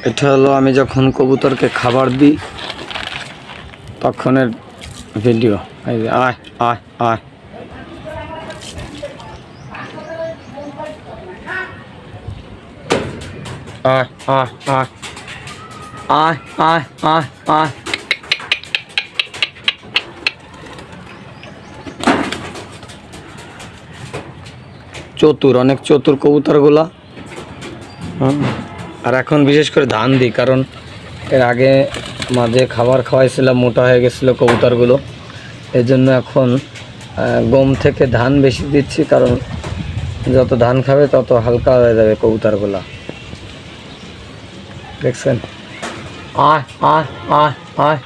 এটা হলো আমি যখন কবুতরকে খাবার দিই তখনের ভিডিও। এই যে আয় আয় আয় আয় আয় আয় আয় আয় আয় আয় চতুর, অনেক চতুর কবুতরগুলা। আর এখন বিশেষ করে ধান দিই, কারণ এর আগে মাঝে খাবার খাওয়াইছিলাম, মোটা হয়ে গেছিলো কবুতরগুলো। এই জন্য এখন গম থেকে ধান বেশি দিচ্ছি, কারণ যত ধান খাবে তত হালকা হয়ে যাবে কবুতরগুলা। দেখছেন? আয় আয় আয় আয়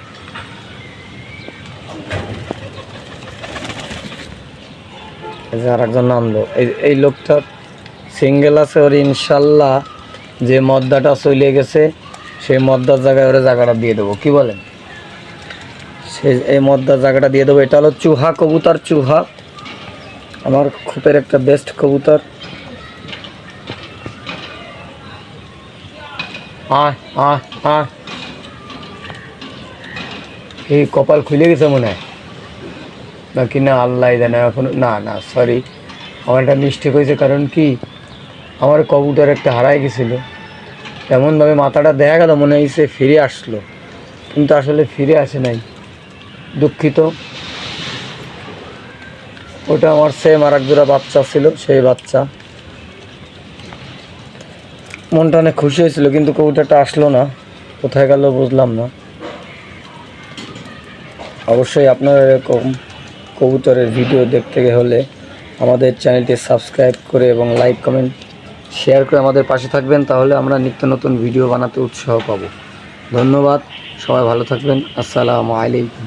আর একজন নামলো। এই লোকটার সিঙ্গেল আছে, ওর ইনশাল্লাহ যে মদ্দাটা চলে গেছে সেই মদ্দার জায়গায় ওরা জায়গাটা দিয়ে দেবো। কি বলেন? সে এই মদ্দার জায়গাটা দিয়ে দেবো। এটা হলো চুহা কবুতর, চুহা আমার খুপের একটা বেস্ট কবুতর। আয় আয় আয় এই কপাল খুলে গেছে মনে হয় নাকি না, আল্লাহ জানে। এখন না না সরি, আমার একটা মিস্টেক হয়েছে। কারণ কি, আমার কবুতর একটা হারাই গেছিলো, এমনভাবে মাথাটা দেখা গেল মনে হয়েছে ফিরে আসলো, কিন্তু আসলে ফিরে আসে নাই। দুঃখিত। ওটা আমার সেম আর এক জোড়া বাচ্চা ছিল, সেই বাচ্চা। মনটা অনেক খুশি হয়েছিল, কিন্তু কবুতরটা আসলো না, কোথায় গেল বুঝলাম না। অবশ্যই আপনারা এরকম কবুতরের ভিডিও দেখতে হলে আমাদের চ্যানেলটি সাবস্ক্রাইব করে এবং লাইক কমেন্ট শেয়ার করে আমাদের পাশে থাকবেন, তাহলে আমরা নিত্য নতুন ভিডিও বানাতে উৎসাহ পাবো। ধন্যবাদ, সবাই ভালো থাকবেন। আসসালামু আলাইকুম।